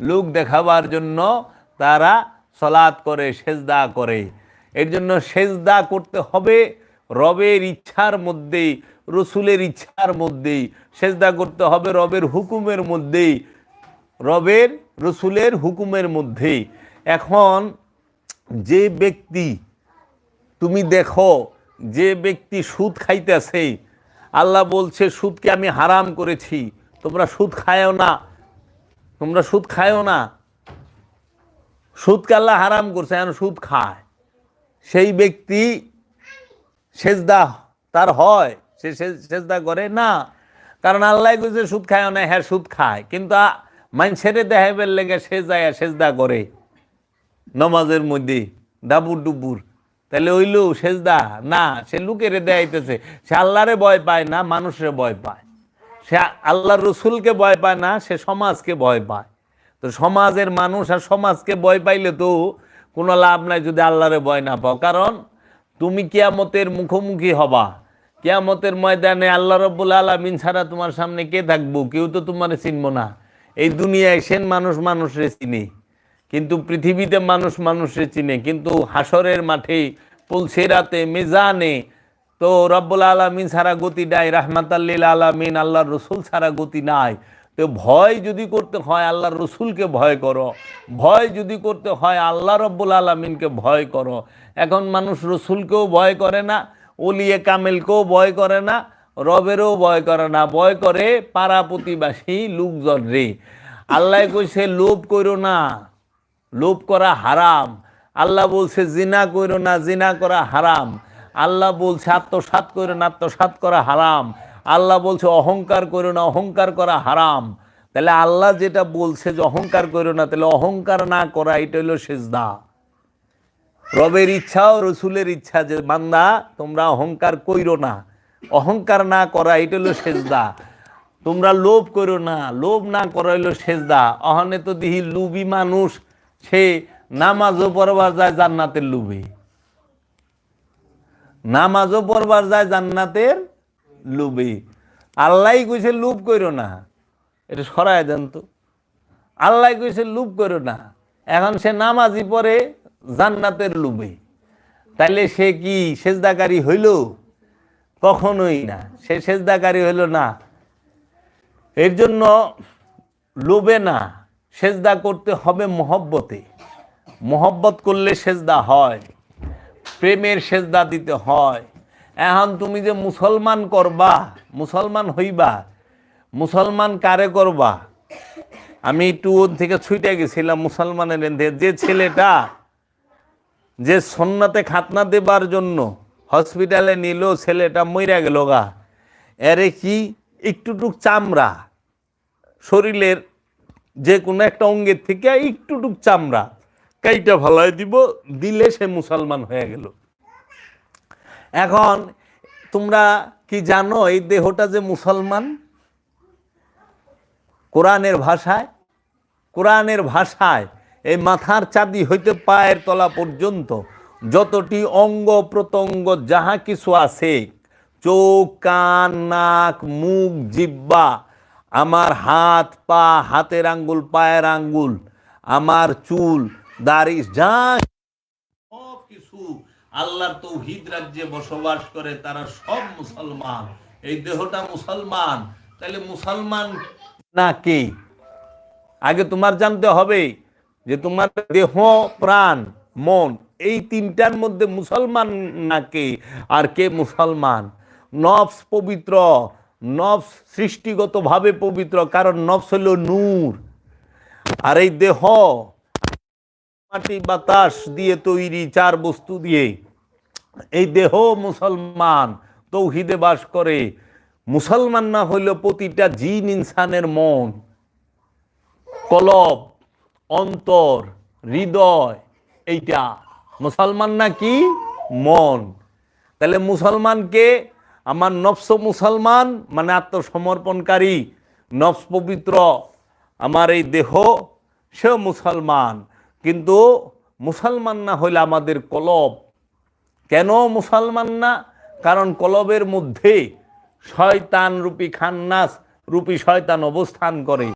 লোক দেখাবার জন্য তারা সালাত করে, সেজদা করে। এর জন্য সেজদা করতে হবে রবের ইচ্ছার মধ্যেই, রসুলের ইচ্ছার মধ্যেই সেজদা করতে হবে, রবের হুকুমের মধ্যেই, রবের রসুলের হুকুমের মধ্যেই। এখন যে ব্যক্তি, তুমি দেখো যে ব্যক্তি সুদ খাইতেছে, আল্লাহ বলছে সুদকে আমি হারাম করেছি, তোমরা সুদ খায়ও না, তোমরা সুদ খায়ও না। সুদকে আল্লাহ হারাম করছে, এখন সুদ খায়। সেই ব্যক্তি সেজদা তার হয়, সে সেজদা করে না, কারণ আল্লাহ কইছে সুদ খায়ও না, হ্যাঁ সুদ খায়, কিন্তু মানুষেরে দেখাইবার লেগে সে যায় সেজদা করে নমাজের মধ্যে ডাবুর ডুবুর। তাহলে ওইলো সেজদা না, সে লোকেরে দেখাইতেছে। সে আল্লাহরে ভয় পায় না, মানুষের ভয় পায়। সে আল্লাহর রসুলকে ভয় পায় না, সে সমাজকে ভয় পায়। তো সমাজের মানুষ আর সমাজকে ভয় পাইলে তো কোনো লাভ নাই যদি আল্লাহরে ভয় না পাও। কারণ তুমি কিয়ামতের মুখোমুখি হবা, কিয়ামতের ময়দানে আল্লাহ রাব্বুল আলামিন ছাড়া তোমার সামনে কে থাকবো? কেউ তো তোমার চিনব না। এই দুনিয়ায় সেন মানুষ মানুষরে চিনে, কিন্তু পৃথিবীতে মানুষ মানুষরে চিনে, কিন্তু হাসরের মাঠে, পুলসিরাতে, মিজানে তো রব্বুল আলামিন ছাড়া গতি নাই, রাহমাতাল লিল আলামিন আল্লাহর রসুল ছাড়া গতি নাই। তো ভয় যদি করতে হয় আল্লাহর রসুলকে ভয় করো, ভয় যদি করতে হয় আল্লাহ রব্বুল আলামিনকে ভয় করো। এখন মানুষ রসুলকেও ভয় করে না, ওলিয়ে কামেলকেও ভয় করে না, রবেরও ভয় করে না, ভয় করে পাড়া প্রতিবাসী লোকজন রে। আল্লাহ কইছে লোভ করো না, লোভ করা হারাম। আল্লাহ বলছে জিনা করো না, জিনা করা হারাম। আল্লাহ বলছে আত্মসাৎ করো না, আত্মসাৎ করা হারাম। আল্লাহ বলছে অহংকার করো না, অহংকার করা হারাম। তাহলে আল্লাহ যেটা বলছে যে অহংকার করো না, তাহলে অহংকার না করা এটা হলো সেজদা। রবের ইচ্ছা ও রসুলের ইচ্ছা যে বান্দা তোমরা অহংকার কইরো না, অহংকার না করা এটা হলো সেজদা। তোমরা লোভ করো না, লোভ না করা হইলো সেজদা। অহনে তো দিহি লুবি মানুষ, সে নামাজও পড়বার যায় জান্নাতের লুবে, নামাজও পড়বার যায় জান্নাতের লুবে। আল্লাহ কইছে লুভ করো না, এটা সরায় দেন তো। আল্লাহ কইছে লুভ করো না, এখন সে নামাজই পড়ে জান্নাতের লুবে। তাইলে সে কি সেজদাকারী হইল? কখনোই না, সে সেজদাকারী হইল না। এর জন্য লোভে না, সেজদা করতে হবে মহব্বতে। মহব্বত করলে সেজদা হয়, প্রেমের সেজদা দিতে হয়। এখন তুমি যে মুসলমান করবা, মুসলমান হইবা, মুসলমান কারে করবা? আমি একটু ওর থেকে ছুটে গেছিলাম মুসলমানের যে ছেলেটা যে সন্নাতে খাতনা দেবার জন্য হসপিটালে নিল, ছেলেটা মইরা গেল গা। এরে কি একটুটুক চামড়া, শরীরের যে কোনো একটা অঙ্গের থেকে একটুটুক চামড়া কাইটা ভালাই দিব, দিলে সে মুসলমান হয়ে গেল। এখন তোমরা কি জানো এই দেহটা যে মুসলমান? কোরআনের ভাষায়, কোরআনের ভাষায় এই মাথার চাঁদি হইতে পায়ের তলা পর্যন্ত যতটি অঙ্গ প্রত্যঙ্গ যাহা কিছু আছে, চোখ, কান, নাক, মুখ, জিহ্বা, আমার হাত পা, হাতের আঙ্গুল, পায়ের আঙ্গুল, আমার চুল, দাড়ি, যা সব কিছু আল্লাহর তৌহিদ রাজ্যে বসবাস করে তারা সব মুসলমান। এই দেহটা মুসলমান। তাহলে মুসলমান না কে? আগে তোমার জানতে হবে যে তোমার দেহ, প্রাণ, মন, এই তিনটার মধ্যে মুসলমান না কে, আর কে মুসলমান? নফস পবিত্র, নফস সৃষ্টিগতভাবে পবিত্র, কারণ নফস হলো নূর। আর এই দেহ মাটি বাতাস দিয়ে তৈরি, চার বস্তু দিয়ে। এই দেহ মুসলমান, তৌহিদে বাস করে। মুসলমান না হইল প্রতিটা জিন ইনসানের মন, কলব, অন্তর, হৃদয়, এইটা মুসলমান না কি? মন। তাহলে মুসলমানকে আমার নফস মুসলমান মানে আত্মসমর্পণকারী, নফস পবিত্র, আমার এই দেহ সে মুসলমান। কিন্তু মুসলমান না হইলে আমাদের কলব। কেন মুসলমান না? কারণ কলবের মধ্যে শয়তান রূপী, খান্নাস রূপী শয়তান অবস্থান করে।